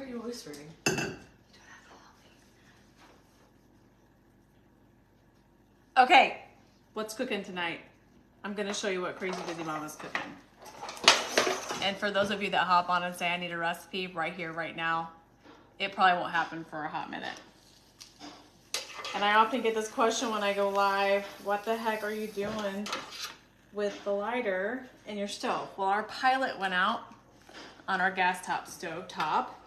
are you whispering? Okay, what's cooking tonight? I'm gonna show you what Crazy Busy Mama's cooking. And for those of you that hop on and say I need a recipe right here, right now, it probably won't happen for a hot minute. And I often get this question when I go live, what the heck are you doing with the lighter in your stove? Well, our pilot went out on our gas top stove top,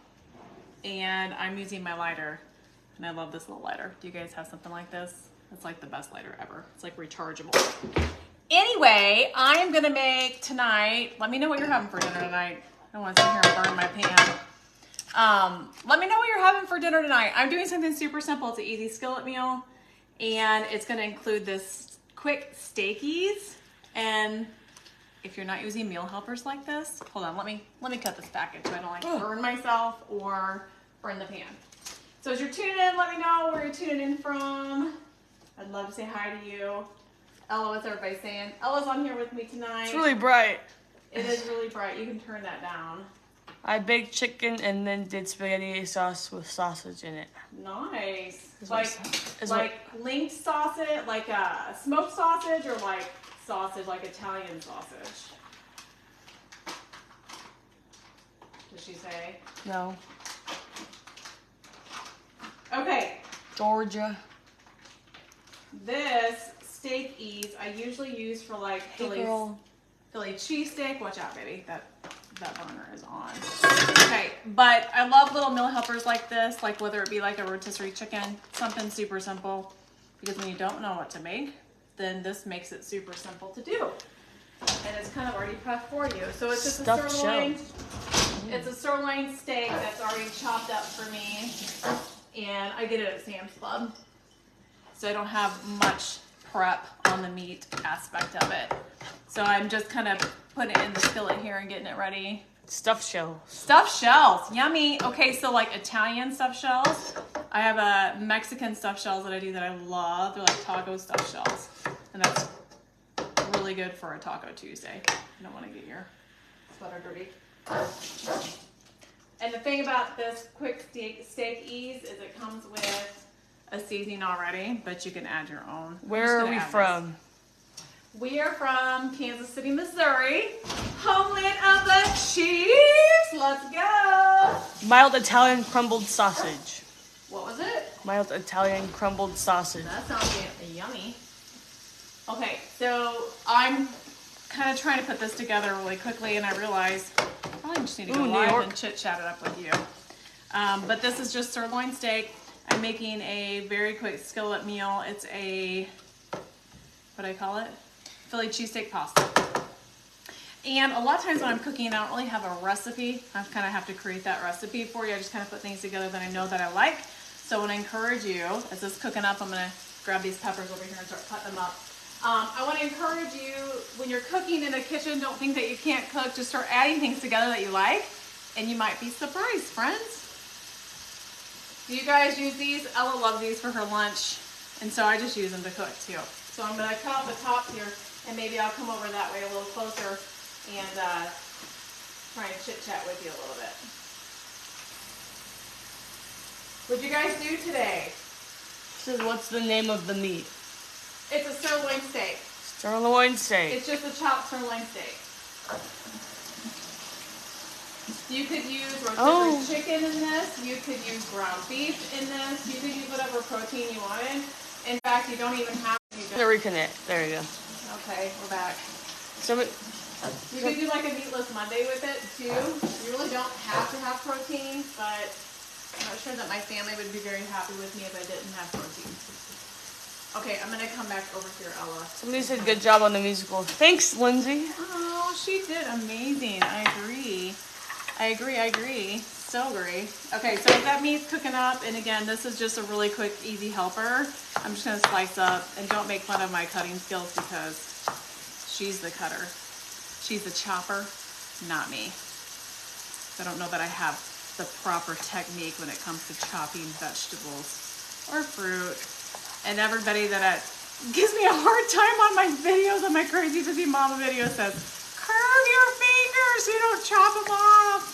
and I'm using my lighter, and I love this little lighter. Do you guys have something like this? It's like the best lighter ever. It's like rechargeable. Anyway, I am gonna make tonight, let me know what you're having for dinner tonight. I don't want to sit here and burn my pan. Let me know what you're having for dinner tonight. I'm doing something super simple. It's an easy skillet meal, and it's gonna include this quick steakies. And if you're not using meal helpers like this, hold on, let me cut this package so I don't like burn myself or burn the pan. So as you're tuning in, let me know where you're tuning in from. I'd love to say hi to you. Ella, what's everybody saying? Ella's on here with me tonight. It's really bright. It is really bright. You can turn that down. I baked chicken and then did spaghetti sauce with sausage in it. Nice. Is Like linked sausage, like a smoked sausage, or like sausage, like Italian sausage? Did she say? No. Okay. Georgia. This steak ease I usually use for like Philly cheesesteak. Watch out, baby. That burner is on. Okay, but I love little meal helpers like this, like whether it be like a rotisserie chicken, something super simple. Because when you don't know what to make, then this makes it super simple to do. And it's kind of already prepped for you. So it's just a sirloin. It's a sirloin steak that's already chopped up for me. And I get it at Sam's Club. So I don't have much prep on the meat aspect of it. So I'm just kind of putting it in the skillet here and getting it ready. Stuffed shells. Stuffed shells, yummy. Okay, so like Italian stuffed shells. I have a Mexican stuffed shells that I do that I love. They're like taco stuffed shells. And that's really good for a Taco Tuesday. You don't want to get your sweater dirty. And the thing about this quick steak ease is it comes with a seasoning already, but you can add your own. Where are we from? We are from Kansas City, Missouri, homeland of the Chiefs. Let's go. Mild Italian crumbled sausage. What was it? Mild Italian crumbled sausage. That sounds yummy. Okay, so I'm kind of trying to put this together really quickly, and I realize I probably just need to go live and chit-chat it up with you. But this is just sirloin steak. I'm making a very quick skillet meal. It's a, what do I call it? Philly cheesesteak pasta. And a lot of times when I'm cooking, I don't really have a recipe. I kind of have to create that recipe for you. I just kind of put things together that I know that I like. So I want to encourage you, as this is cooking up, I'm going to grab these peppers over here and start cutting them up. I want to encourage you, when you're cooking in the kitchen, don't think that you can't cook. Just start adding things together that you like, and you might be surprised, friends. Do you guys use these? Ella loves these for her lunch, and so I just use them to cook too. So I'm going to cut off the top here, and maybe I'll come over that way a little closer and try and chit-chat with you a little bit. What'd you guys do today? This is what's the name of the meat? It's a sirloin steak. Sirloin steak. It's just a chopped sirloin steak. You could use rotisserie chicken in this. You could use ground beef in this. You could use whatever protein you wanted. In fact, you don't even have to. Reconnect. There you go. Okay, we're back. So you could do like a meatless Monday with it too. You really don't have to have protein, but I'm not sure that my family would be very happy with me if I didn't have protein. Okay, I'm gonna come back over here, Ella. Somebody said good job on the musical. Thanks, Lindsay. Oh, she did amazing. I agree. So agree. Okay, so that meat's cooking up, and again, this is just a really quick, easy helper. I'm just gonna slice up, and don't make fun of my cutting skills because she's the cutter. She's the chopper, not me. I don't know that I have the proper technique when it comes to chopping vegetables or fruit. And everybody that gives me a hard time on my videos, on my Crazy Busy Mama video, says, curve your fingers so you don't chop them off.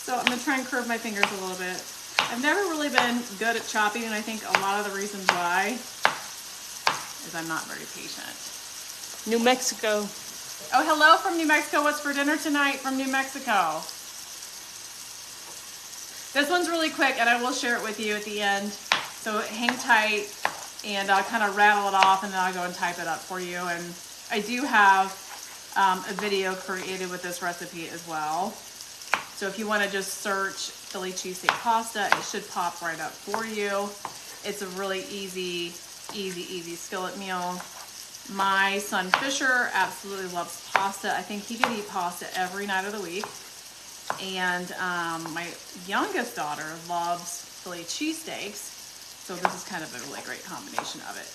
So I'm gonna try and curve my fingers a little bit. I've never really been good at chopping, and I think a lot of the reasons why is I'm not very patient. New Mexico. Oh, hello from New Mexico. What's for dinner tonight from New Mexico? This one's really quick, and I will share it with you at the end. So hang tight, and I'll kind of rattle it off, and then I'll go and type it up for you. And I do have a video created with this recipe as well. So if you want to just search Philly cheesesteak pasta, it should pop right up for you. It's a really easy skillet meal. My son Fisher absolutely loves pasta. I think he could eat pasta every night of the week. And my youngest daughter loves Philly cheesesteaks. So this is kind of a really great combination of it.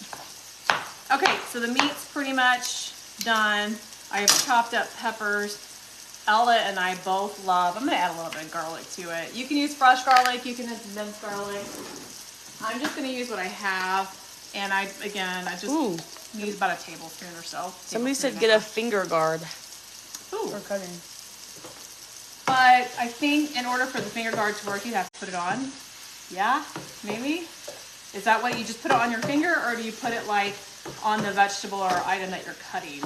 Okay, so the meat's pretty much done. I have chopped up peppers. Ella and I both love, I'm gonna add a little bit of garlic to it. You can use fresh garlic, you can use minced garlic. I'm just gonna use what I have. And I just use about a tablespoon or so. Somebody said get a finger guard for cutting. But I think in order for the finger guard to work, you have to put it on. Yeah, maybe? Is that what you just put it on your finger, or do you put it like on the vegetable or item that you're cutting?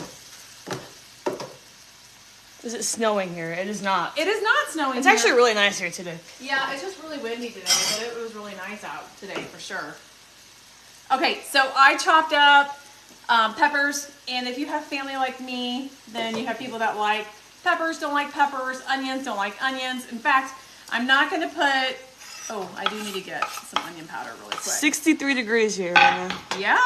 Is it snowing here? It is not. It is not snowing. It's actually really nice here today. Yeah, it's just really windy today, but it was really nice out today for sure. Okay, so I chopped up peppers, and if you have family like me, then you have people that like peppers, don't like peppers, onions, don't like onions. In fact, I'm not going to put, I do need to get some onion powder really quick. 63 degrees here right now. Yeah,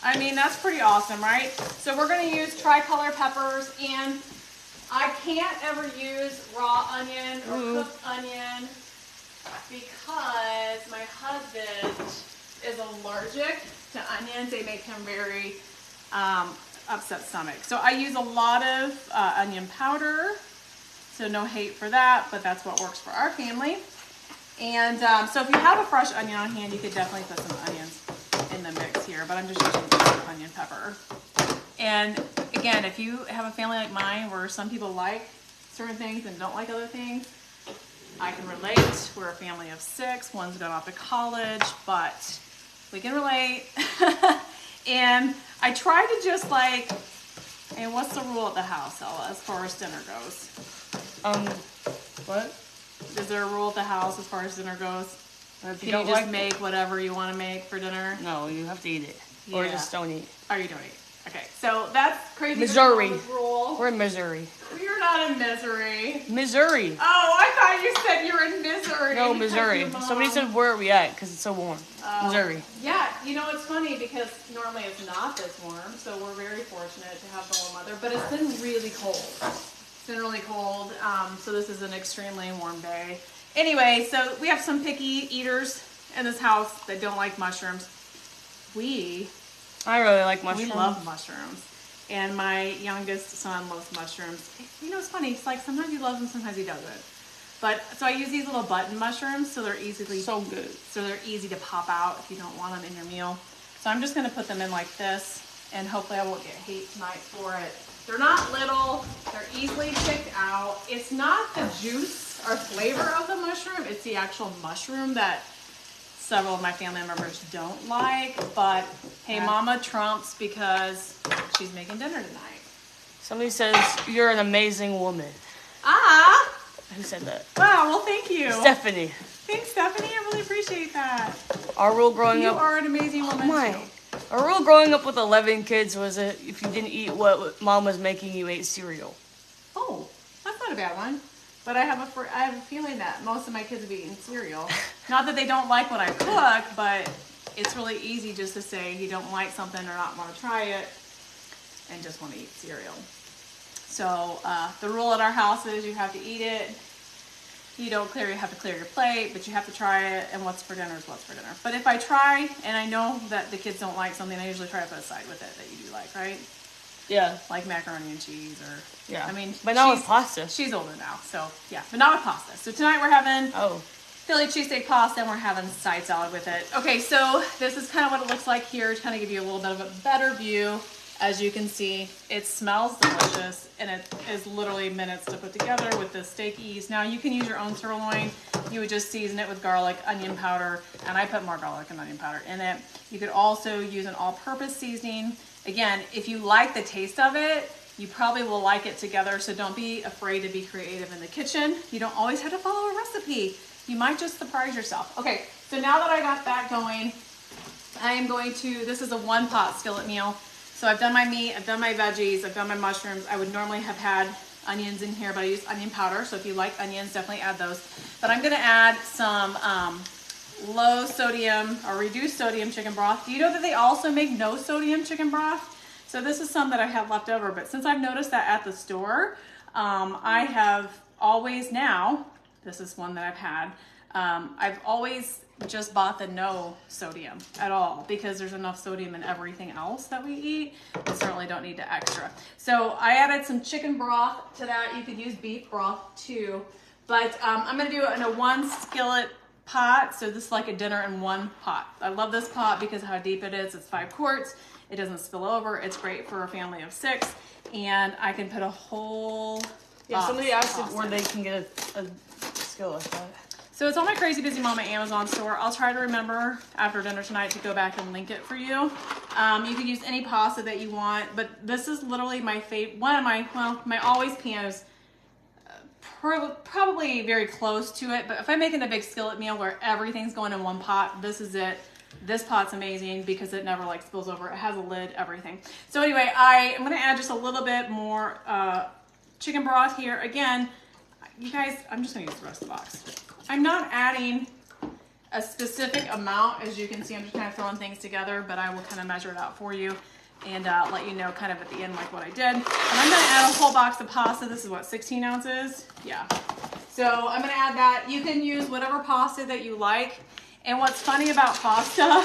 I mean, that's pretty awesome, right? So we're going to use tricolor peppers, and I can't ever use raw onion or cooked onion because my husband is allergic to onions. They make him very upset stomach. So I use a lot of onion powder. So no hate for that, but that's what works for our family. And so if you have a fresh onion on hand, you could definitely put some onions in the mix here, but I'm just using onion pepper. And again, if you have a family like mine where some people like certain things and don't like other things, I can relate. We're a family of 6. One's going off to college, but we can relate. And I try to just and what's the rule at the house, Ella, as far as dinner goes? What? Is there a rule at the house as far as dinner goes? Can you just make whatever you want to make for dinner? No, you have to eat it. Yeah. Or just don't eat. Or you don't eat. Okay, so that's crazy. Missouri. Rule. We're in Missouri. You're not in Missouri. Missouri. Oh, I thought you said you were in Missouri. No, Missouri. Somebody said, where are we at? Because it's so warm. Missouri. Yeah, you know, it's funny because normally it's not this warm, so we're very fortunate to have the warm weather, but it's been really cold. It's been really cold, so this is an extremely warm day. Anyway, so we have some picky eaters in this house that don't like mushrooms. I really like mushrooms. We love mushrooms. And my youngest son loves mushrooms. You know, it's funny. It's like sometimes he loves them, sometimes he doesn't. But so I use these little button mushrooms, so they're so good. So they're easy to pop out if you don't want them in your meal. So I'm just going to put them in like this, and hopefully I won't get hate tonight for it. They're not little. They're easily picked out. It's not the juice or flavor of the mushroom. It's the actual mushroom that several of my family members don't like, but hey, Mama trumps because she's making dinner tonight. Somebody says, you're an amazing woman. Ah! Who said that? Wow, well, thank you. Stephanie. Thanks, Stephanie. I really appreciate that. Our rule growing up... You are an amazing woman, too. Our rule growing up with 11 kids was that if you didn't eat what Mom was making, you ate cereal. Oh, that's not a bad one. But I have a feeling that most of my kids will be eating cereal. Not that they don't like what I cook, but it's really easy just to say you don't like something or not want to try it and just want to eat cereal. So the rule at our house is you have to eat it. You have to clear your plate, but you have to try it, and what's for dinner is what's for dinner. But if I try and I know that the kids don't like something, I usually try to put a side with it that you do like, right? Yeah. Like macaroni and cheese or, yeah. I mean. But not with pasta. She's older now, so yeah, but not with pasta. So tonight we're having Philly cheesesteak pasta, and we're having side salad with it. Okay, so this is kind of what it looks like here to kind of give you a little bit of a better view. As you can see, it smells delicious, and it is literally minutes to put together with the steak ease. Now you can use your own sirloin. You would just season it with garlic, onion powder, and I put more garlic and onion powder in it. You could also use an all-purpose seasoning. Again, if you like the taste of it, you probably will like it together, so don't be afraid to be creative in the kitchen. You don't always have to follow a recipe. You might just surprise yourself. Okay, so now that I got that going, I am going to, this is a one-pot skillet meal. So I've done my meat, I've done my veggies, I've done my mushrooms. I would normally have had onions in here, but I use onion powder. So if you like onions, definitely add those. But I'm gonna add some low sodium or reduced sodium chicken broth. Do you know that they also make no sodium chicken broth? So this is some that I have left over, but since I've noticed that at the store, I have always now, this is one that I've had, I've always just bought the no sodium at all because there's enough sodium in everything else that we eat. We certainly don't need the extra. So I added some chicken broth to that. You could use beef broth too, but I'm gonna do it in a 1 skillet pot. So this is like a dinner in 1 pot. I love this pot because of how deep it is. It's 5 quarts. It doesn't spill over. It's great for a family of 6, and I can put a whole somebody asked where they can get a skillet like that. So it's on my Crazy Busy Mama Amazon store. I'll try to remember after dinner tonight to go back and link it for you. You can use any pasta that you want, but this is literally my favorite. One of my, well, my always pan is probably very close to it, but if I'm making a big skillet meal where everything's going in 1 pot, this is it. This pot's amazing because it never like spills over. It has a lid, everything. So anyway, I am gonna add just a little bit more chicken broth here. Again, you guys, I'm just gonna use the rest of the box. I'm not adding a specific amount. As you can see, I'm just kind of throwing things together, but I will kind of measure it out for you and let you know kind of at the end like what I did. And I'm gonna add a whole box of pasta. This is what, 16 ounces? Yeah. So I'm gonna add that. You can use whatever pasta that you like. And what's funny about pasta,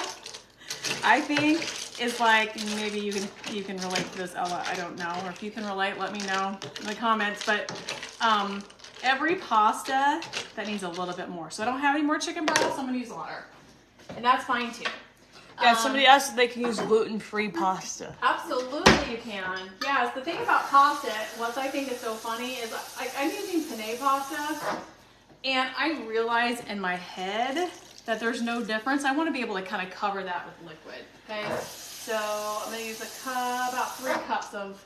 I think, is like, maybe you can relate to this, Ella, I don't know. Or if you can relate, let me know in the comments. But every pasta that needs a little bit more. So I don't have any more chicken broth, so I'm gonna use water. And that's fine too. Yeah, somebody asked if they can use gluten-free pasta. Absolutely you can. Yes, the thing about pasta, what I think is so funny is I'm using penne pasta, and I realize in my head that there's no difference. I want to be able to kind of cover that with liquid, okay? So I'm gonna use about 3 cups of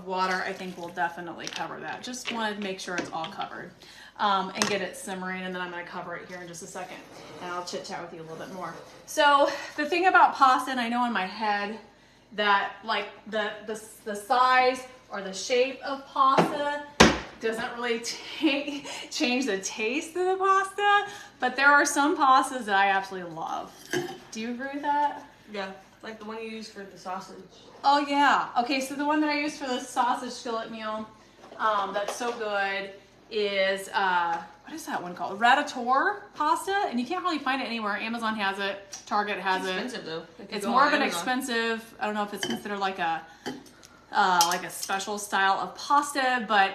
water. I think will definitely cover that. Just want to make sure it's all covered and get it simmering, and then I'm gonna cover it here in just a second, and I'll chit chat with you a little bit more. So the thing about pasta, and I know in my head that like the size or the shape of pasta doesn't really change the taste of the pasta, but there are some pastas that I absolutely love. Do you agree with that? Yeah, like the one you use for the sausage. Oh yeah. Okay, so the one that I use for the sausage skillet meal, that's so good, is what is that one called? Ratatouille pasta, and you can't really find it anywhere. Amazon has it, Target has it. It's expensive though. It's more of an expensive. I don't know if it's considered like a special style of pasta, but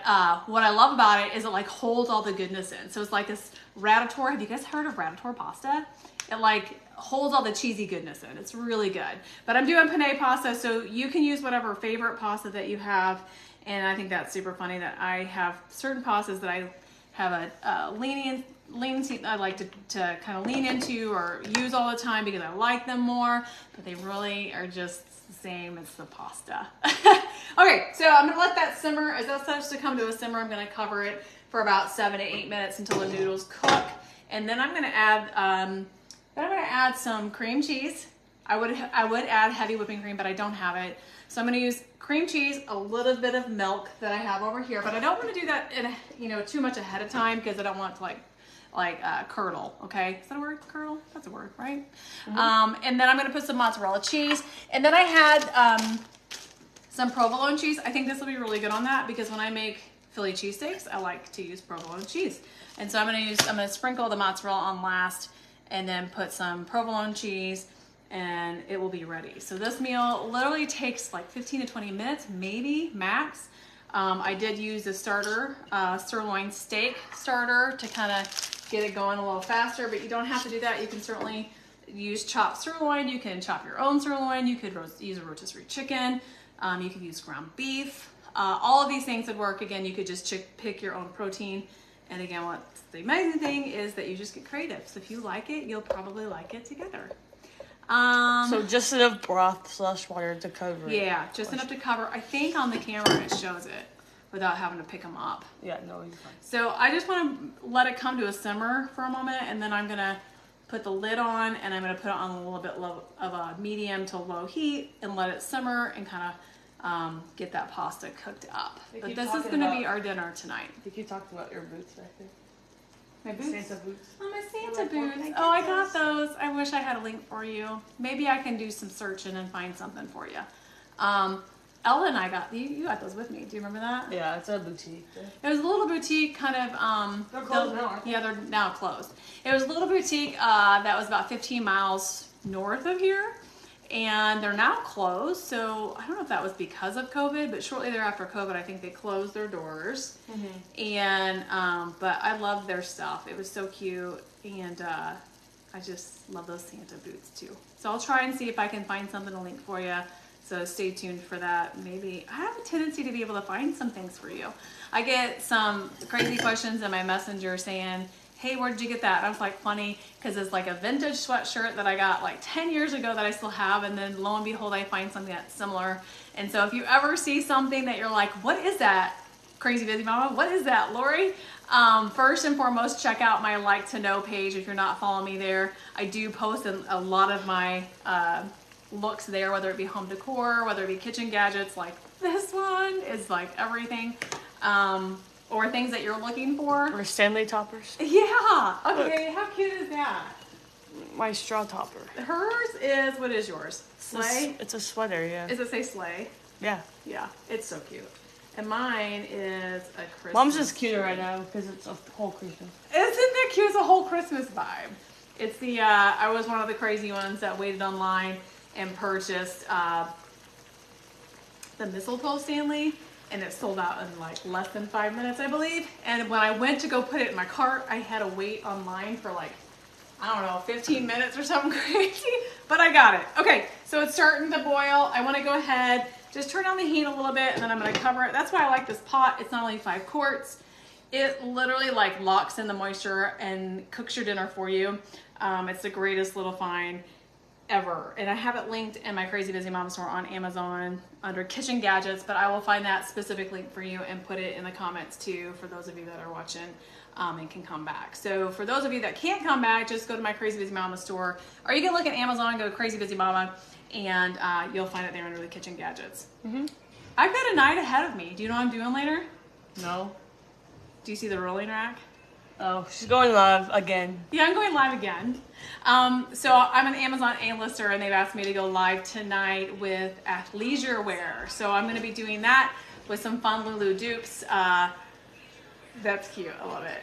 what I love about it is it like holds all the goodness in. So it's like this ratatouille. Have you guys heard of ratatouille pasta? It like holds all the cheesy goodness in. It's really good. But I'm doing penne pasta, so you can use whatever favorite pasta that you have. And I think that's super funny that I have certain pastas that I have a lenient I like to kind of lean into or use all the time because I like them more, but they really are just the same as the pasta. Okay, so I'm gonna let that simmer. As that starts to come to a simmer, I'm gonna cover it for about 7 to 8 minutes until the noodles cook, and then I'm gonna add some cream cheese. I would add heavy whipping cream, but I don't have it, so I'm gonna use cream cheese, a little bit of milk that I have over here, but I don't want to do that in too much ahead of time because I don't want it to like curdle. Okay, is that a word? Curdle? That's a word, right? Mm-hmm. And then I'm gonna put some mozzarella cheese, and then I had some provolone cheese. I think this will be really good on that because when I make Philly cheesesteaks, I like to use provolone cheese, and so I'm gonna sprinkle the mozzarella on last, and then put some provolone cheese, and it will be ready. So this meal literally takes like 15 to 20 minutes, maybe max. I did use a starter, sirloin steak starter to kind of get it going a little faster, but you don't have to do that. You can certainly use chopped sirloin. You can chop your own sirloin. You could use a rotisserie chicken. You could use ground beef. All of these things would work. Again, you could just pick your own protein. And again, what's the amazing thing is that you just get creative. So if you like it, you'll probably like it together. So just enough broth / water to cover it. Yeah, just enough to cover. I think on the camera it shows it without having to pick them up. Yeah, no, you're fine. So I just want to let it come to a simmer for a moment, and then I'm going to put the lid on, and I'm going to put it on a little bit of a medium to low heat and let it simmer and kind of get that pasta cooked up. But this is going to be our dinner tonight. I think you talked about your boots back there. My boots? Santa boots. Oh, my Santa boots. Oh, I got those. I wish I had a link for you. Maybe I can do some searching and find something for you. Ella and I got, you got those with me. Do you remember that? Yeah, it's a boutique. It was a little boutique kind of, They're closed now, aren't they? yeah, they're now closed. It was a little boutique that was about 15 miles north of here, and they're now closed. So I don't know if that was because of COVID, but shortly thereafter COVID, I think they closed their doors. And, but I loved their stuff. It was so cute, and I just love those Santa boots too. So I'll try and see if I can find something to link for you. So stay tuned for that. Maybe I have a tendency to be able to find some things for you. I get some crazy questions in my messenger saying, hey, where did you get that? And I was like, funny, because it's like a vintage sweatshirt that I got like 10 years ago that I still have. And then lo and behold, I find something that's similar. And so if you ever see something that you're like, what is that? Crazy Busy Mama, what is that, Lori? First and foremost, check out my like to know page if you're not following me there. I do post a lot of my looks there, whether it be home decor, whether it be kitchen gadgets, like this one is like everything, or things that you're looking for. Or Stanley toppers. Yeah. Okay. Look. How cute is that? My straw topper. Hers is, what is yours? Sleigh? It's a sweater, yeah. Does it say sleigh? Yeah. Yeah. It's so cute. And mine is a Christmas. Mom's just cuter right now because it's a whole Christmas. Isn't that cute? It's a whole Christmas vibe. It's the, I was one of the crazy ones that waited online and purchased the mistletoe Stanley, and it sold out in like less than 5 minutes, I believe. And when I went to go put it in my cart, I had to wait online for like, I don't know, 15 minutes or something crazy, but I got it. Okay, so it's starting to boil. I want to go ahead, just turn on the heat a little bit, and then I'm going to cover it. That's why I like this pot. It's not only 5 quarts. It literally like locks in the moisture and cooks your dinner for you. It's the greatest little find ever. And I have it linked in my Crazy Busy Mom store on Amazon under kitchen gadgets, but I will find that specific link for you and put it in the comments too for those of you that are watching and can come back. So for those of you that can't come back, just go to my Crazy Busy Mama store, or you can look at Amazon, go to Crazy Busy Mama, and you'll find it there under the kitchen gadgets. I've got a night ahead of me. Do you know what I'm doing later? No. Do you see the rolling rack? Oh, she's going live again. Yeah, I'm going live again. So I'm an Amazon A-lister, and they've asked me to go live tonight with athleisure wear. So I'm going to be doing that with some fun Lulu dupes. That's cute. I love it.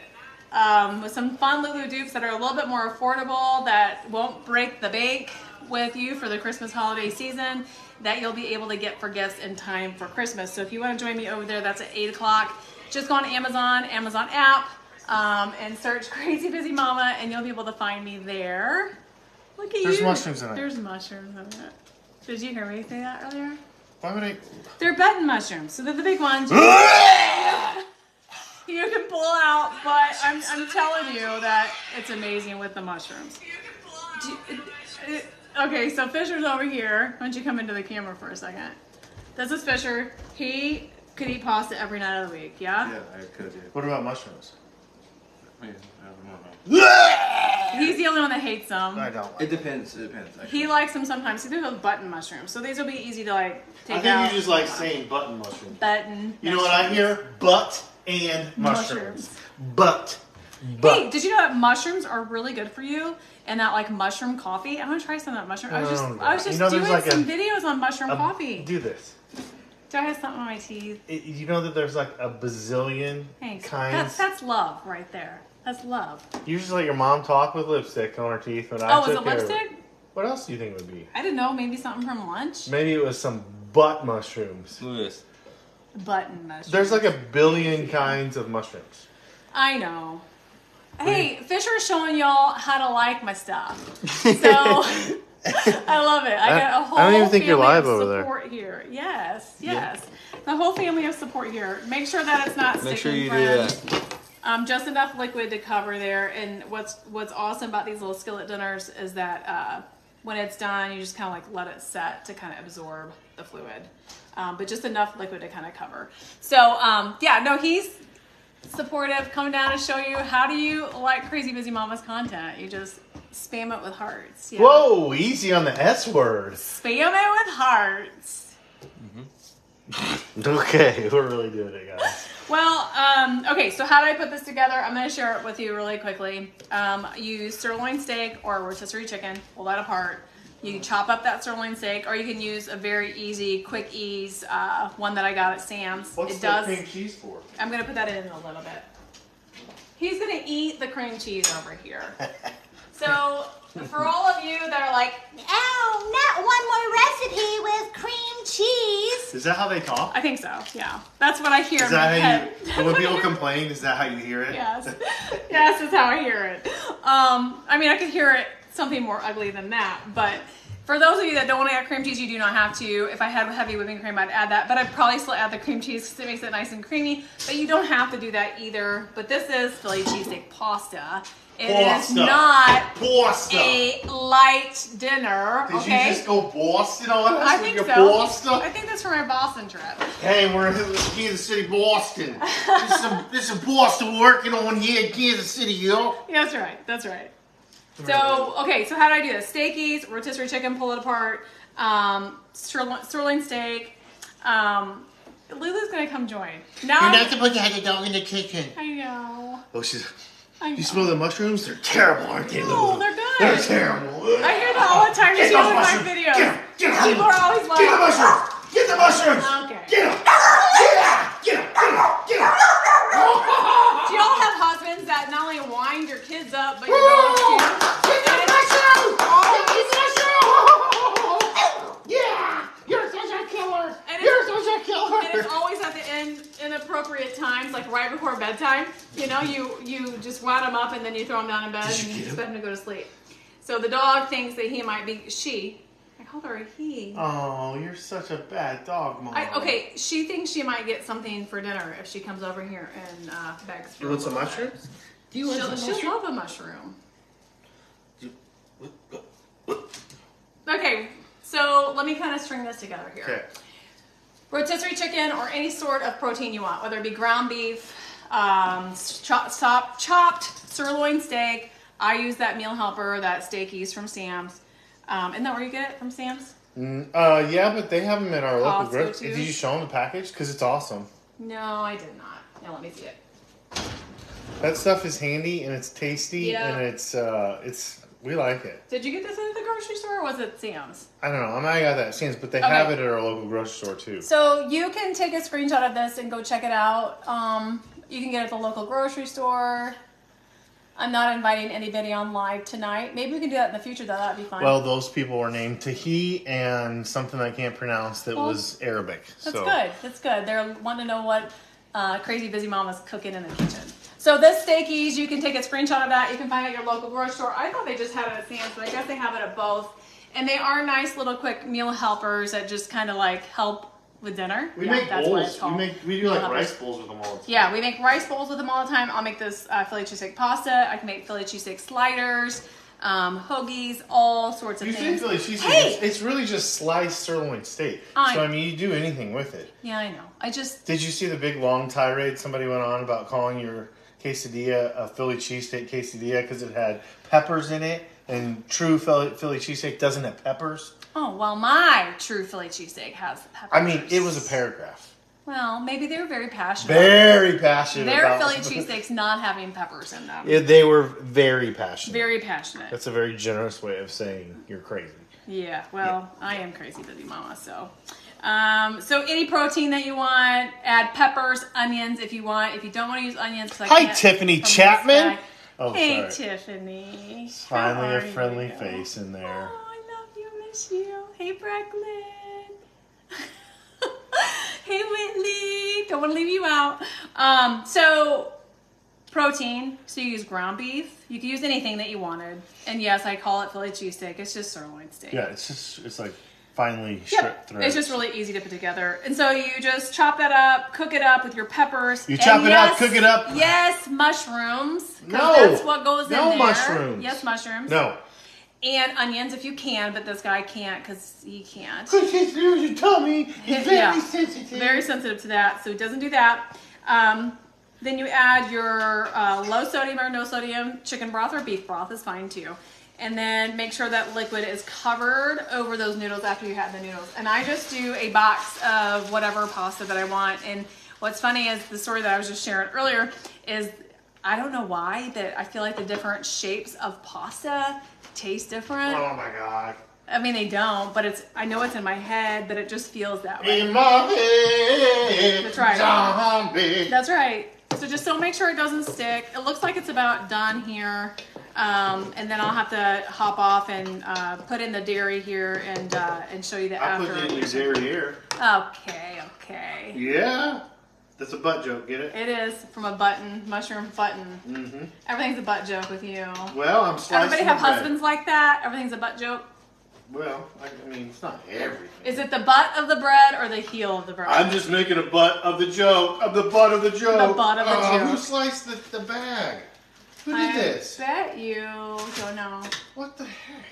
With some fun Lulu dupes that are a little bit more affordable, that won't break the bank with you for the Christmas holiday season, that you'll be able to get for gifts in time for Christmas. So if you want to join me over there, that's at 8 o'clock. Just go on Amazon app. And search Crazy Busy Mama, and you'll be able to find me there. Look at There's you. mushrooms in it. There's mushrooms in it. Did you hear me say that earlier? Why would I? They're button mushrooms, so they're the big ones. You can pull out, but I'm telling you that it's amazing with the mushrooms. Okay, so Fisher's over here. Why don't you come into the camera for a second? This is Fisher. He could eat pasta every night of the week, yeah? Yeah, I could, yeah. What about mushrooms? I mean, I don't know. He's the only one that hates them. I don't. It depends. It depends. Actually. He likes them sometimes. See, they're those button mushrooms. So these will be easy to like take I think out. you just like saying button mushrooms. Button. You know what I hear? Butt and mushrooms. Butt. Hey, did you know that mushrooms are really good for you? And that like mushroom coffee. I'm gonna try some of that mushroom. I was just You know, doing there's like some videos on mushroom coffee. Do this. Do I have something on my teeth? You know that there's like a bazillion Thanks. kinds. That's love right there. That's love. You just let your mom talk with lipstick on her teeth. When Oh, I was took it care of lipstick? What else do you think it would be? I didn't know. Maybe something from lunch. Maybe it was some butt mushrooms. Look at this. Button mushrooms. There's like a billion kinds of mushrooms. I know. Hey, Fisher's showing y'all how to like my stuff. So I love it. I got a whole I don't even think you're family live of over there. support here. Yes, yes. The whole family of support here. Make sure that it's not sticking. Make sure you friends. do that. Just enough liquid to cover there. And what's awesome about these little skillet dinners is that when it's done, you just kind of like let it set to kind of absorb the fluid. But just enough liquid to kind of cover. So yeah, no, he's supportive, coming down to show you how do you like Crazy Busy Mama's content. You just spam it with hearts. Yeah. Whoa, easy on the S word. Spam it with hearts. Okay, we're really doing it, guys. Well, okay, so how do I put this together? I'm going to share it with you really quickly. Use sirloin steak or rotisserie chicken. Pull that apart. You can chop up that sirloin steak, or you can use a very easy, quick ease one that I got at Sam's. What's the cream cheese for? I'm going to put that in a little bit. He's going to eat the cream cheese over here. So, for all of you that are like, Oh, not one more recipe with cream cheese. Is that how they talk? I think so, yeah. That's what I hear Is in my that head. how you, when people complain, is that how you hear it? Yes. Yes, that's how I hear it. I mean, I could hear it something more ugly than that, but for those of you that don't want to add cream cheese, you do not have to. If I had heavy whipping cream, I'd add that, but I'd probably still add the cream cheese because it makes it nice and creamy, but you don't have to do that either. But this is Philly cheesesteak pasta. It is not Pasta. a light dinner, Did okay? you just go Boston on us I with think your so. pasta? I think that's for my Boston trip. Hey, we're in Kansas City, Boston. There's some Boston working on here in Kansas City, yo. Yeah, that's right. That's right. So, okay, so how do I do this? Steakies, rotisserie chicken, pull it apart, sirloin steak. Lulu's gonna come join. Now You're not supposed to have the dog in the kitchen. I know. Oh, she's. I know. You smell the mushrooms? They're terrible, aren't they, No, Lulu? they're good. They're terrible. I hear that all the time. You Get see it those in my mushrooms. videos. Get 'em. People are always like, Get the mushrooms. Get the mushrooms. Okay. Get them. Get them. Do y'all have husbands that not only wind your kids up, but your dogs too? Get the mushrooms. Get the mushrooms. Yeah. You're such a killer. And You're such a killer. And it's always at the inappropriate times, like right before bedtime. You know, you just wad them up and then you throw them down in bed and you expect them to go to sleep. So the dog thinks that he might be I called her a he. Oh, you're such a bad dog, Mom. Okay, she thinks she might get something for dinner if she comes over here and begs for You want some a little bit. mushrooms? Do you want some She'll mushrooms? love a mushroom. Okay, so let me kind of string this together here. Okay. Rotisserie chicken or any sort of protein you want, whether it be ground beef, chopped sirloin steak. I use that meal helper, that Steakies from Sam's. Isn't that where you get it, from Sam's? Yeah, but they have them at our local Costco, grocery. too? Did you show them the package? Because it's awesome. No, I did not. Now let me see it. That stuff is handy and it's tasty Yeah. and it's we like it. Did you get this at the grocery store or was it Sam's? I don't know. I might have got that at Sam's, but they Okay. have it at our local grocery store too. So you can take a screenshot of this and go check it out. You can get it at the local grocery store. I'm not inviting anybody on live tonight. Maybe we can do that in the future, though. That'd be fun. Well, those people were named Tahi and something I can't pronounce that was Arabic. That's so. good. That's good. They're wanting to know what Crazy Busy Mama's cooking in the kitchen. So this Steakies, you can take a screenshot of that. You can find it at your local grocery store. I thought they just had it at Sam's, but I guess they have it at both. And they are nice little quick meal helpers that just kind of like help with dinner. We Yeah, make that's what it's bowls. called. We do like Meal rice helpers. bowls with them all the time. Yeah, we make rice bowls with them all the time. I'll make this Philly cheesesteak pasta. I can make Philly cheesesteak sliders, hoagies, all sorts of You say things. Philly cheesesteak. Hey! It's really just sliced sirloin steak. I So, know. I mean, you do anything with it. Yeah, I know. I just Did you see the big long tirade somebody went on about calling your quesadilla a Philly cheesesteak quesadilla because it had peppers in it, and true Philly cheesesteak doesn't have peppers? well, my true Philly cheesesteak has peppers. I mean, it was a paragraph. Well, maybe they were very passionate. Very passionate Their about Philly cheesesteaks not having peppers in them. Yeah, they were very passionate. Very passionate. That's a very generous way of saying you're crazy. Yeah, well, I am Crazy Busy Mama, so. So any protein that you want, add peppers, onions if you want. If you don't want to use onions, 'cause I Hi, can't Tiffany from this Chapman. guy. Oh, Hey, sorry. Tiffany. How Finally, are a friendly you? face in there. Oh, I love you, miss you. Hey, Brooklyn. Hey, Whitley. Don't want to leave you out. So protein, so you use ground beef. You can use anything that you wanted. And yes, I call it Philly cheesesteak. It's just sirloin steak. Yeah, it's like finely stripped threads. It's just really easy to put together. And so you just chop that up, cook it up with your peppers. You chop it up, cook it up. Yes, mushrooms. No. That's what goes in there. No mushrooms. Yes, mushrooms. No. And onions if you can, but this guy can't because he can't. Because he's your tummy. He's very sensitive. Very sensitive to that, so he doesn't do that. Then you add your low sodium or no sodium chicken broth or beef broth is fine too. And then make sure that liquid is covered over those noodles after you have the noodles. And I just do a box of whatever pasta that I want. And what's funny is the story that I was just sharing earlier is I don't know why that I feel like the different shapes of pasta taste different. Oh my God. I mean, they don't, but I know it's in my head, but it just feels that way. In my head. That's right. Zombie. That's right. So just don't make sure it doesn't stick. It looks like it's about done here. And then I'll have to hop off and put in the dairy here and show you the I after. put it in your dairy here. Okay. Yeah. That's a butt joke, get it? It is from a mushroom button. Mm-hmm. Everything's a butt joke with you. Well, I'm slicing Everybody have the bread. husbands like that? Everything's a butt joke? Well, I mean, it's not everything. Is it the butt of the bread or the heel of the bread? I'm just making a butt of the joke. Of the butt of the joke. The butt of the joke. Who sliced the bag? Who did this? I bet you don't know. What the heck?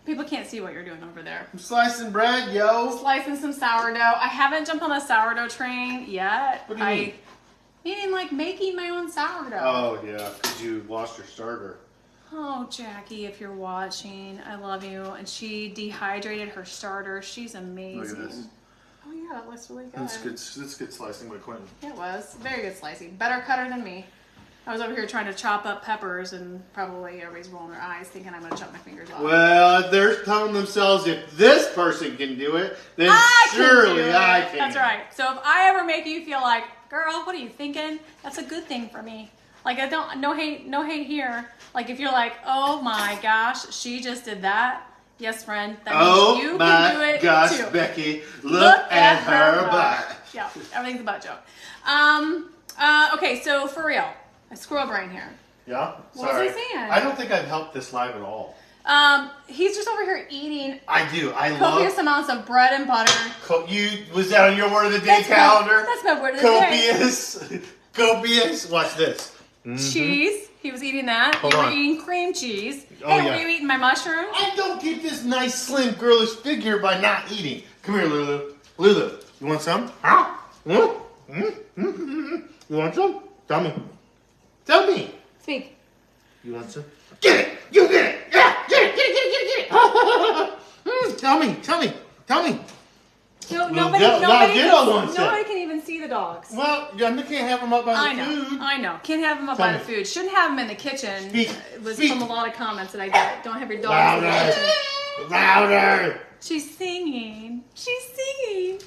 People can't see what you're doing over there. I'm slicing bread, yo. Slicing some sourdough. I haven't jumped on the sourdough train yet. What do you mean? Meaning like making my own sourdough. Oh, yeah, because you lost your starter. Oh, Jackie, if you're watching, I love you. And she dehydrated her starter. She's amazing. Look at this. Oh, yeah, that looks really good. That's good slicing by Quentin. It was. Very good slicing. Better cutter than me. I was over here trying to chop up peppers, and probably everybody's rolling their eyes thinking I'm going to chop my fingers off. Well, they're telling themselves if this person can do it, then surely I can. That's right. So if I ever make you feel like, girl, what are you thinking? That's a good thing for me. Like, no hate here. Like, if you're like, oh my gosh, she just did that. Yes, friend. That means you can do it too. Oh my gosh, Becky, look at her butt. Yeah, everything's a butt joke. Okay, so for real, a squirrel brain here. Yeah? What was I saying? I don't think I've helped this live at all. He's just over here eating I do. I copious love... amounts of bread and butter. Was that on your word of the day calendar? That's my word of the day. Copious. Copious. Watch this. Cheese. He was eating that. Hold you were on. eating cream cheese. Oh, Hey, yeah. were you eating my mushrooms? I don't get this nice, slim, girlish figure by not eating. Come here, Lulu. Lulu, you want some? Huh? You want some? Tell me. Tell me. Speak. You want some? Get it! You get it! Yeah! Get it! Get it! Get it! Get it! Get it! Tell me! Tell me! Tell me! No, Well, nobody wants can even see the dogs. Well, you can't have them up by I the know, food. I know. Can't have them up Tell by me. the food. Shouldn't have them in the kitchen. Speak. It was Speak. from a lot of comments that I get. Don't have your dogs in the Louder! kitchen. Louder! She's singing. She's singing.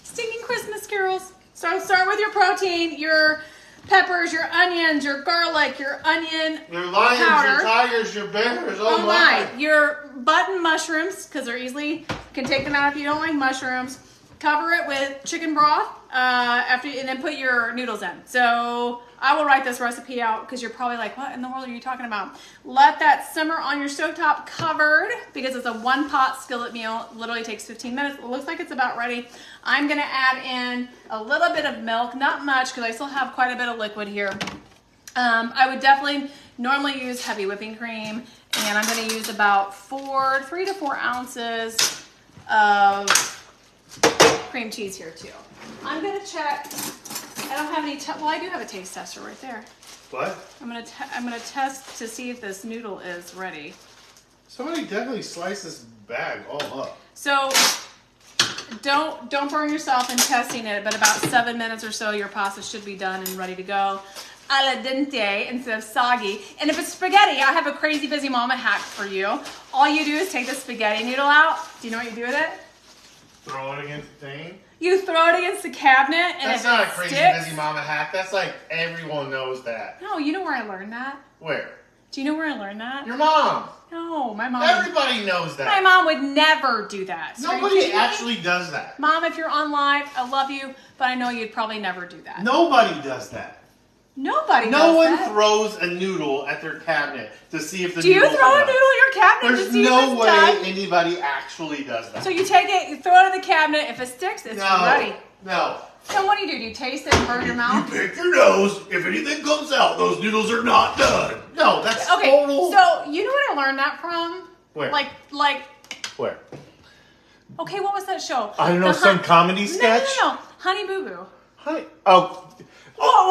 Singing Christmas carols. So start with your protein, your peppers, your onions, your garlic, your onion Your lions, powder. your tigers, your bears, Oh my! Your button mushrooms, because they're easily, can take them out if you don't like mushrooms. Cover it with chicken broth and then put your noodles in. So I will write this recipe out because you're probably like, what in the world are you talking about? Let that simmer on your stovetop covered because it's a one pot skillet meal. It literally takes 15 minutes. It looks like it's about ready. I'm going to add in a little bit of milk, not much because I still have quite a bit of liquid here. I would definitely normally use heavy whipping cream, and I'm going to use about 3 to 4 ounces of cream cheese here too. I'm gonna check. I don't have any. Well, I do have a taste tester right there. What? I'm gonna test to see if this noodle is ready. Somebody definitely sliced this bag all up. So don't burn yourself in testing it. But about 7 minutes or so, your pasta should be done and ready to go. Al dente instead of soggy. And if it's spaghetti, I have a crazy busy mama hack for you. All you do is take the spaghetti noodle out. Do you know what you do with it? Throw it against the thing. You throw it against the cabinet, and That's if not it a crazy sticks, busy mama hack. That's like everyone knows that. No, you know where I learned that? Where? Do you know where I learned that? Your mom. No, my mom. Everybody knows My that. mom would never do that. So are you Nobody kidding me? actually does that. Mom, if you're on live, I love you, but I know you'd probably never do that. Nobody does that. Nobody No does one that. throws a noodle at their cabinet to see if the Do you noodles throw are a done. noodle in your cabinet There's to see no if it's way done? anybody actually does that. So you take it, you throw it in the cabinet. If it sticks, it's ready. No. So what do? Do you taste it and burn your mouth? You pick your nose. If anything comes out, those noodles are not done. No, that's Okay, total. so you know what I learned that from? Where? Like, Where? okay, what was that show? I don't know, some comedy sketch? No. Honey Boo Boo. Honey. Oh,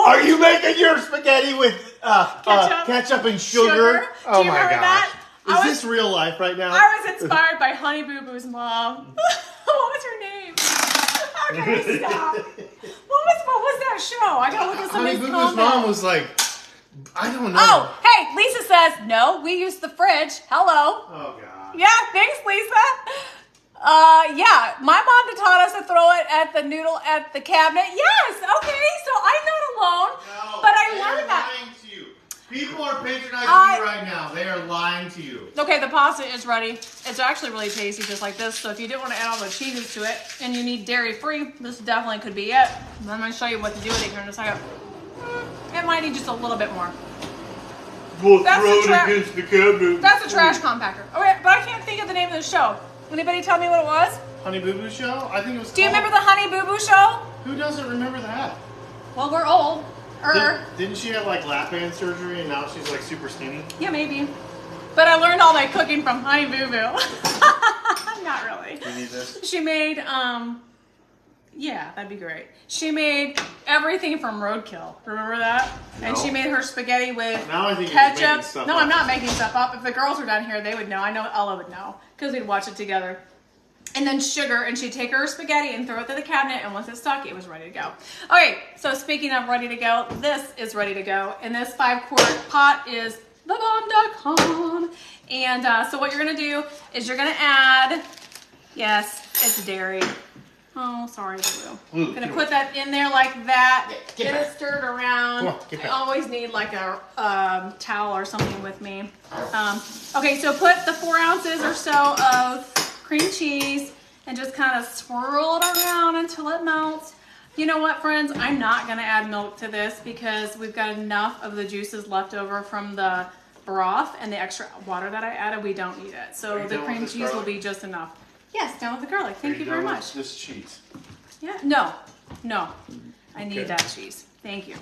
are you making your spaghetti with ketchup and sugar? Do you remember that? Is this real life right now? I was inspired by Honey Boo Boo's mom. What was her name? Okay, stop. What was that show? I gotta look at Honey somebody's Boo Boo's comment. mom was like, I don't know. Oh, hey, Lisa says, no, we use the fridge. Hello. Oh, God. Yeah, thanks, Lisa. Yeah, my mom taught us to throw it at the noodle at the cabinet. Yes, okay, so I'm not alone. No, but I they learned are that. lying to you. People are patronizing you right now. They are lying to you. Okay, the pasta is ready. It's actually really tasty, just like this. So if you didn't want to add all the cheeses to it, and you need dairy-free, this definitely could be it. I'm going to show you what to do with it here in a second. It might need just a little bit more. We'll That's throw the it against the cabinet. That's a trash compactor. Okay, but I can't think of the name of the show. Anybody tell me what it was? Honey Boo Boo Show? I think it was Do you remember the Honey Boo Boo show? Who doesn't remember that? Well, we're old. Didn't she have like lap band surgery and now she's like super skinny? Yeah, maybe. But I learned all my cooking from Honey Boo Boo. Not really. You need this? She made, yeah, that'd be great. She made everything from roadkill. Remember that? No. And she made her spaghetti with Now I think you're just making ketchup. stuff No, up. I'm not making stuff up. If the girls were down here, they would know. I know Ella would know because we'd watch it together. And then sugar, and she'd take her spaghetti and throw it to the cabinet, and once it stuck, it was ready to go. Okay, so speaking of ready to go, this is ready to go. And this 5-quart pot is thebomb.com. And so what you're gonna do is you're gonna add, yes, it's dairy. Oh, sorry, Blue. Gonna put that in there like that. Get it stirred around. Come on, get back. I always need like a towel or something with me. Okay, so put the 4 ounces or so of cream cheese and just kind of swirl it around until it melts. You know what, friends? I'm not gonna add milk to this because we've got enough of the juices left over from the broth and the extra water that I added. We don't need it. So the cream cheese will be just enough. Yes, down with the garlic. Thank you very much. This cheese. Yeah, no. I need that cheese. Thank you.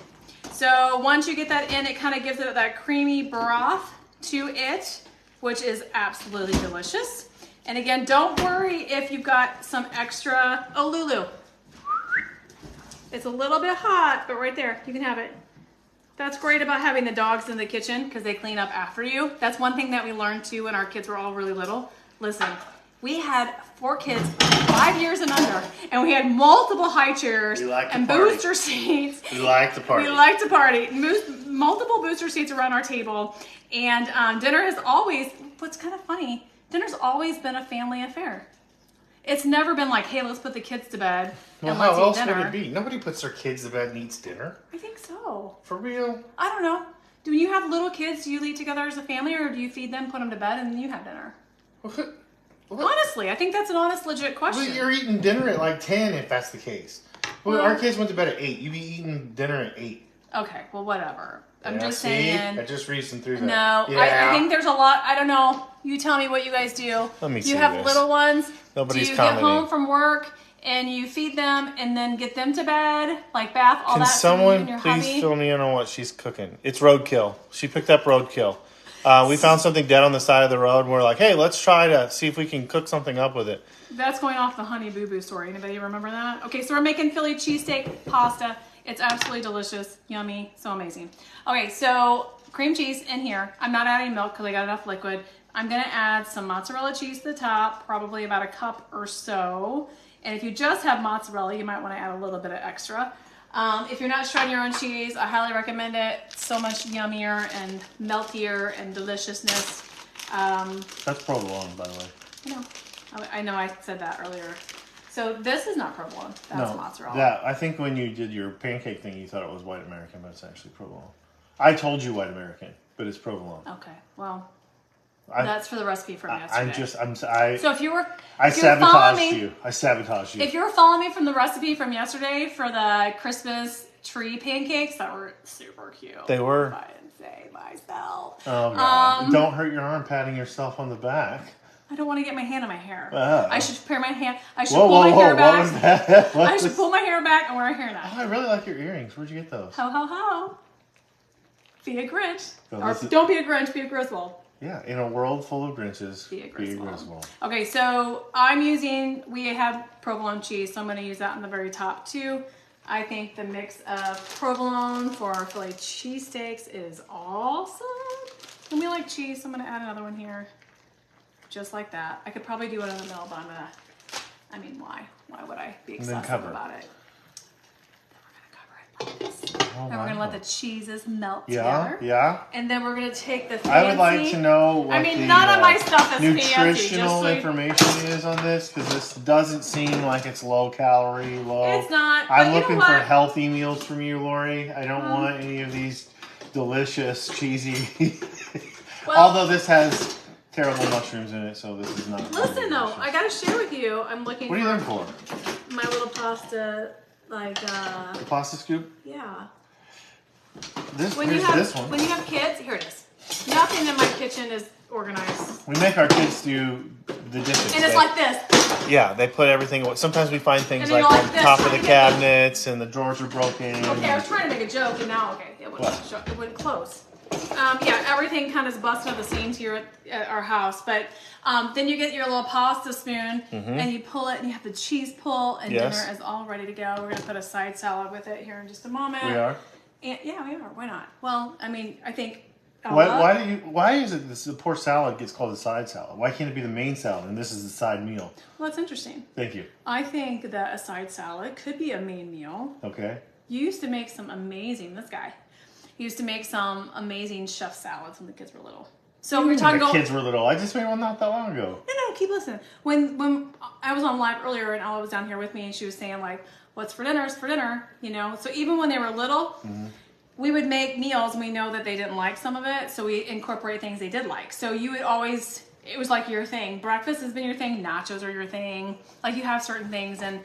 So once you get that in, it kind of gives it that creamy broth to it, which is absolutely delicious. And again, don't worry if you've got some extra, oh, Lulu. It's a little bit hot, but right there, you can have it. That's great about having the dogs in the kitchen because they clean up after you. That's one thing that we learned too when our kids were all really little. Listen, we had 4 kids, 5 years and under, and we had multiple high chairs and booster seats. We like to party. We like to party. Multiple booster seats around our table. And dinner has always, what's kind of funny, dinner's always been a family affair. It's never been like, hey, let's put the kids to bed and let's eat dinner. How else would it be? Nobody puts their kids to bed and eats dinner. I think so. For real? I don't know. Do you have little kids? Do you eat together as a family, or do you feed them, put them to bed, and then you have dinner? What? Honestly, I think that's an honest, legit question. Well, you're eating dinner at like 10 if that's the case. Well, our kids went to bed at 8. You be eating dinner at 8. Okay, well, whatever. I'm just see? saying. I just reasoned through that. No, Yeah. I think there's a lot. I don't know. You tell me what you guys do. Let me see You have this. little ones. Nobody's Do you commenting. get home from work and you feed them and then get them to bed, like bath, all Can that? so you someone and your please hubby? fill me in on what she's cooking? It's roadkill. She picked up roadkill. We found something dead on the side of the road, and we're like, hey, let's try to see if we can cook something up with it. That's going off the Honey Boo Boo story. Anybody remember that? Okay, so we're making Philly cheesesteak pasta. It's absolutely delicious, yummy, so amazing. Okay, so cream cheese in here. I'm not adding milk because I got enough liquid. I'm gonna add some mozzarella cheese to the top, probably about a cup or so. And if you just have mozzarella, you might want to add a little bit of extra. If you're not shredding your own cheese, I highly recommend it. It's so much yummier and meltier and deliciousness. That's provolone, by the way. I know I said that earlier. So this is not provolone. That's mozzarella. That, I think when you did your pancake thing, you thought it was white American, but it's actually provolone. I told you white American, but it's provolone. Okay, well, that's for the recipe from yesterday. So if you were, I if you were following sabotaged me, you. I sabotaged you. if you were following me from the recipe from yesterday for the Christmas tree pancakes that were super cute. They were. If I didn't say myself. Oh, God. Don't hurt your arm patting yourself on the back. I don't want to get my hand in my hair. Oh. I should pull my hair back. What was that? I should pull my hair back and wear a hairnet. Oh, I really like your earrings. Where'd you get those? Ho, ho, ho. Be a Grinch. So Or don't be a Grinch, be a Griswold. Yeah, in a world full of Grinches, Be a Griswold. Griswold. Okay, so we have provolone cheese, so I'm going to use that on the very top too. I think the mix of provolone for our Philly cheesesteaks is awesome. And we like cheese, so I'm going to add another one here. Just like that. I could probably do it in the middle, but I mean, why? Why would I be excessive about it? Then we're going to cover it like this. Oh, and we're going to let the cheeses melt Yeah, together. yeah. And then we're going to take the fancy... I would like to know what none of my stuff is nutritional fancy, information is on this, because this doesn't seem like it's low calorie, low. It's not. I'm looking for healthy meals from you, Lori. I don't want any of these delicious, cheesy... Although this has terrible mushrooms in it, so this is not... Listen, though, I got to share with you. I'm looking What are you looking for? my little pasta, like... The pasta scoop? Yeah. This When you have kids, here it is. Nothing in my kitchen is organized. We make our kids do the dishes. And it's like this. Yeah, they put everything away. Sometimes we find things And then like you're on like this, top of the trying to get cabinets and the drawers are broken. Okay, I was trying to make a joke, and now, it wouldn't close. Yeah, everything kind of is busted at the seams here at our house. But then you get your little pasta spoon, and you pull it, and you have the cheese pull, and dinner is all ready to go. We're going to put a side salad with it here in just a moment. We are? And, yeah, we are. Why not? Well, I mean, I think... Why is it the poor salad gets called a side salad? Why can't it be the main salad and this is the side meal? Well, that's interesting. Thank you. I think that a side salad could be a main meal. Okay. You used to make some amazing, he used to make some amazing chef salads when the kids were little. So we were talking about... The kids were little. I just made one not that long ago. No, keep listening. When I was on live earlier and Ella was down here with me and she was saying like, what's for dinner is for dinner, you know? So even when they were little, we would make meals and we know that they didn't like some of it. So we incorporate things they did like. So you would always, it was like your thing. Breakfast has been your thing. Nachos are your thing. Like you have certain things and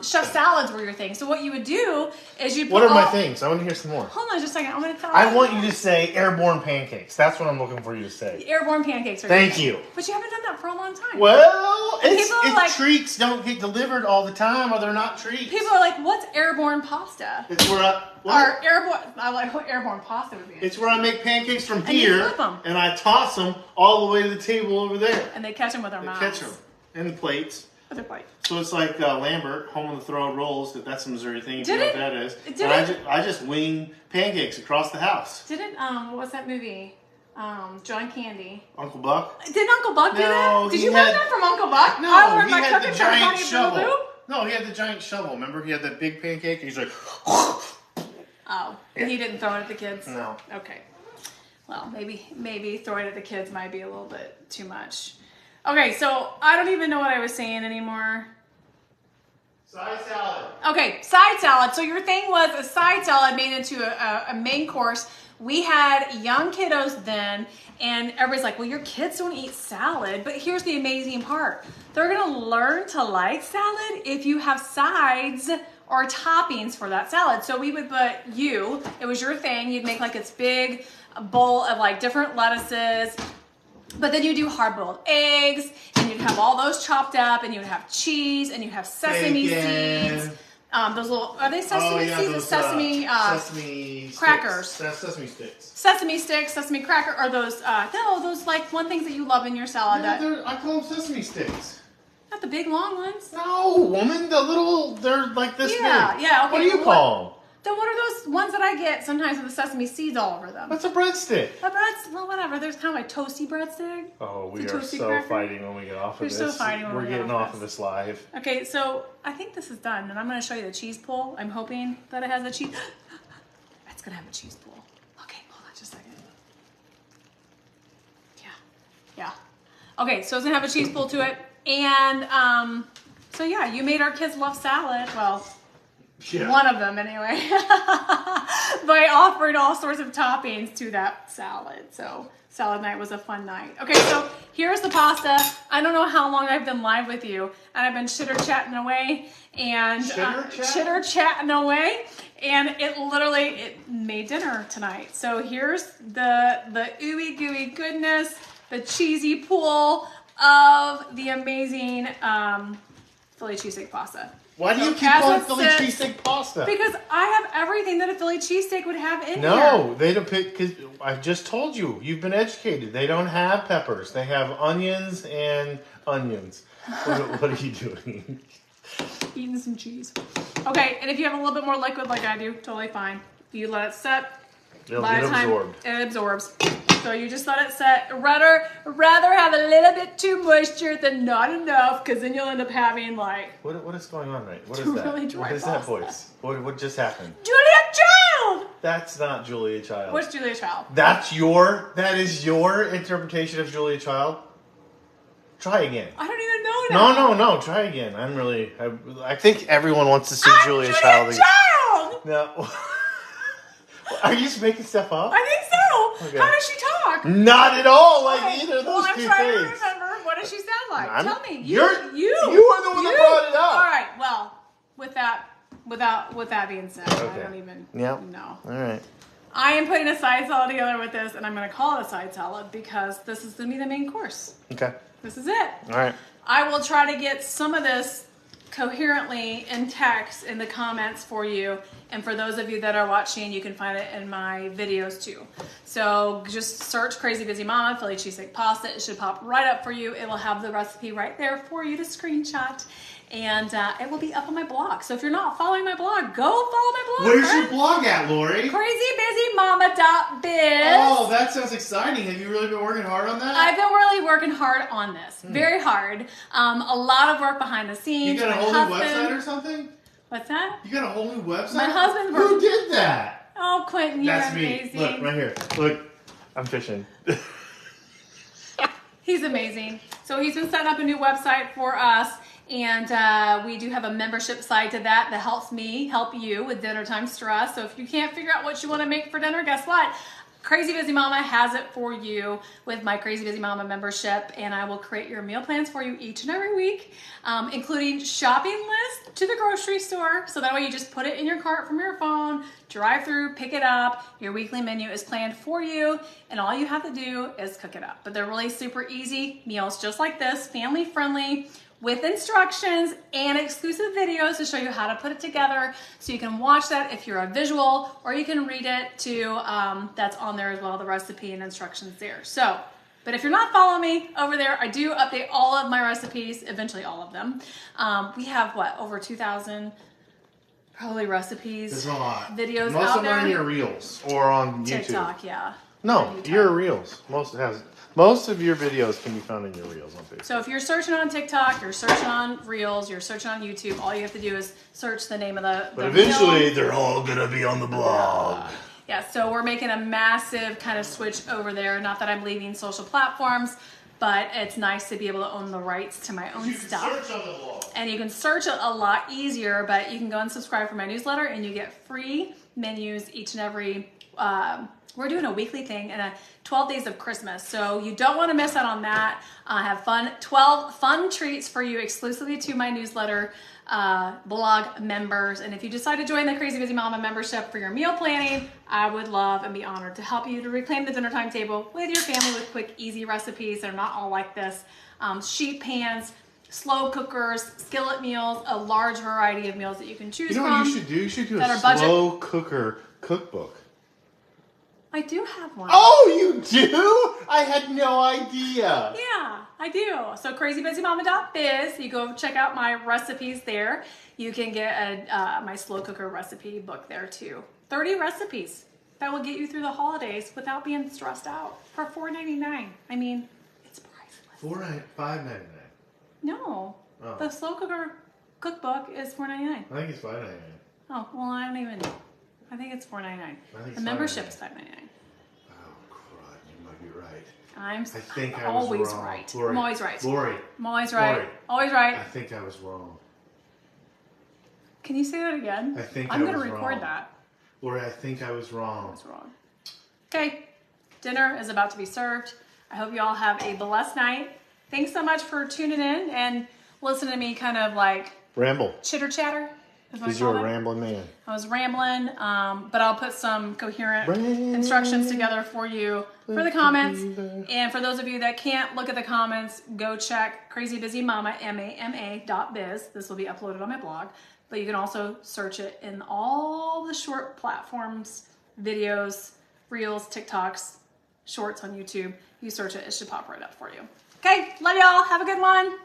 chef salads were your thing. So what you would do is you put What are my things? I want to hear some more. Hold on just a second. I'm going to tell you. I want you to say airborne pancakes. That's what I'm looking for you to say. Airborne pancakes are Thank you. But you haven't done that for a long time. Well, like, treats don't get delivered all the time or they're not treats. People are like, what's airborne pasta? It's where I like what airborne pasta would be. It's where I make pancakes from And you here flip 'em. and I toss them all the way to the table over there. And they catch them with their mouths. Catch them in the plates. With their plate. So it's like Lambert, home on the throw rolls. That's a Missouri thing. If you know what that is. I just wing pancakes across the house. Didn't what's that movie? John Candy. Uncle Buck. Didn't Uncle Buck do that? Did you learn that from Uncle Buck? No, I learned he my had cooking the from giant Honey shovel. Boo Boo. No, he had the giant shovel. Remember, he had that big pancake. He's like. Oh, and he didn't throw it at the kids. No. Okay. Well, maybe throwing it at the kids might be a little bit too much. Okay, so I don't even know what I was saying anymore. Side salad. Okay, side salad. So your thing was a side salad made into a main course. We had young kiddos then, and everybody's like, well, your kids don't eat salad. But here's the amazing part. They're going to learn to like salad if you have sides or toppings for that salad. So we would put it was your thing. You'd make like this big bowl of like different lettuces. But then you do hard-boiled eggs, and you'd have all those chopped up, and you would have cheese, and you'd have sesame seeds. Those little, are they sesame seeds? Sesame crackers. Sesame sticks. Sesame sticks, sesame cracker, or those, those like one things that you love in your salad. Yeah, I call them sesame sticks. Not the big long ones. No, woman, they're like this big. Yeah, okay. What do you call them? Then what are those ones that I get sometimes with the sesame seeds all over them? What's a breadstick? Well, whatever. There's kind of like toasty breadstick. Oh, we It's a are toasty so cracker. fighting when we get off of this. We're so fighting when we We're get getting off off of this live. Okay, so I think this is done, and I'm going to show you the cheese pull. I'm hoping that it has a cheese. It's going to have a cheese pull. Okay, hold on just a second. Yeah. Okay, so it's going to have a cheese pull to it. And so, yeah, you made our kids love salad. Well, one of them anyway. By offering all sorts of toppings to that salad. So salad night was a fun night. Okay, so here's the pasta. I don't know how long I've been live with you, and I've been chitter-chatting away, and chitter-chatting away, and it made dinner tonight. So here's the ooey gooey goodness, the cheesy pool of the amazing Philly cheesesteak pasta. Why do you keep calling Philly cheesesteak pasta? Because I have everything that a Philly cheesesteak would have in here. No, they don't pick, because I just told you, you've been educated. They don't have peppers. They have onions and onions. What are you doing? Eating some cheese. Okay, and if you have a little bit more liquid like I do, totally fine. You let it set. It'll get absorbed. It absorbs. So you just let it set. Rather have a little bit too moisture than not enough, because then you'll end up having like... What is going on, right? What is that? Really dry What is that voice? What just happened? Julia Child! That's not Julia Child. What's Julia Child? That is your interpretation of Julia Child? Try again. I don't even know that. No. Try again. I think everyone wants to see Julia Child again. Child! No. Are you just making stuff up? I think so. Okay. How does she talk? Not at all like either of those I'm two trying things. to remember. What does she sound like? Tell me. You are the one that brought it up. All right. Well, with that being said, Okay. I don't even know. All right. I am putting a side salad together with this, and I'm going to call it a side salad because this is going to be the main course. Okay. This is it. All right. I will try to get some of this coherently in text in the comments for you, and for those of you that are watching, you can find it in my videos too. So just search Crazy Busy Mama Philly cheesesteak pasta. It should pop right up for you. It will have the recipe right there for you to screenshot, and it will be up on my blog. So if you're not following my blog, go follow my blog. Where's your blog at, Lori? CrazyBusyMama.biz. Oh, that sounds exciting. Have you really been working hard on that? I've been really working hard on this. Very hard. A lot of work behind the scenes. You got a whole new website or something? What's that? You got a whole new website? My husband's Who working. did that? Oh, Quentin, you're That's amazing. me. Look, right here. Look, I'm fishing. He's amazing. So he's been setting up a new website for us, and we do have a membership side to that helps me help you with dinner time stress. So if you can't figure out what you want to make for dinner, guess what? Crazy Busy Mama has it for you with my Crazy Busy Mama membership, and I will create your meal plans for you each and every week, including shopping lists to the grocery store. So that way you just put it in your cart from your phone, drive through, pick it up. Your weekly menu is planned for you, and all you have to do is cook it up. But they're really super easy meals just like this, family friendly, with instructions and exclusive videos to show you how to put it together, so you can watch that if you're a visual, or you can read it too. That's on there as well, the recipe and instructions there. So, but if you're not following me over there, I do update all of my recipes, eventually all of them. We have what, over 2,000 probably recipes, There's a lot. videos Most out of them are in there. your reels or on YouTube. TikTok, yeah. No, your reels. Most of your videos can be found in your reels on Facebook. So if you're searching on TikTok, you're searching on Reels, you're searching on YouTube, all you have to do is search the name of the But eventually, meal. they're all gonna be on the blog. Yeah, so we're making a massive kind of switch over there. Not that I'm leaving social platforms, but it's nice to be able to own the rights to my own stuff. Search on the blog. And you can search it a lot easier, but you can go and subscribe for my newsletter, and you get free menus each and every we're doing a weekly thing and 12 days of Christmas. So you don't want to miss out on that. I have 12 fun treats for you exclusively to my newsletter blog members. And if you decide to join the Crazy Busy Mama membership for your meal planning, I would love and be honored to help you to reclaim the dinner time table with your family with quick, easy recipes that are not all like this. Sheet pans, slow cookers, skillet meals, a large variety of meals that you can choose from. You know what you should do? You should do that a are budget- slow cooker cookbook. I do have one. Oh, you do? I had no idea. Yeah, I do. So CrazyBusyMama.biz. You go check out my recipes there. You can get my slow cooker recipe book there too. 30 recipes that will get you through the holidays without being stressed out for $4.99. I mean, it's priceless. $5.99. No, Oh. the slow cooker cookbook is $4.99. I think it's $5.99. Oh, well, I don't even know. I think it's $4.99. I think it's The membership $5.99. is $5.99. Oh, crud. You might be right. I'm think I was always wrong. right. Lori, I'm always right. Lori, I'm always right. Lori. Always right. I think I was wrong. Can you say that again? I think I'm I gonna was record wrong. that. Lori, I think I was I wrong. was wrong. Okay. Dinner is about to be served. I hope you all have a blessed night. Thanks so much for tuning in and listening to me kind of like Ramble. chitter chatter. Because you're a rambling man. I was rambling, but I'll put some coherent instructions together for you for the comments. And for those of you that can't look at the comments, go check Crazy Busy Mama, MAMA.biz. This will be uploaded on my blog. But you can also search it in all the short platforms, videos, Reels, TikToks, Shorts on YouTube. You search it, it should pop right up for you. Okay, love y'all. Have a good one.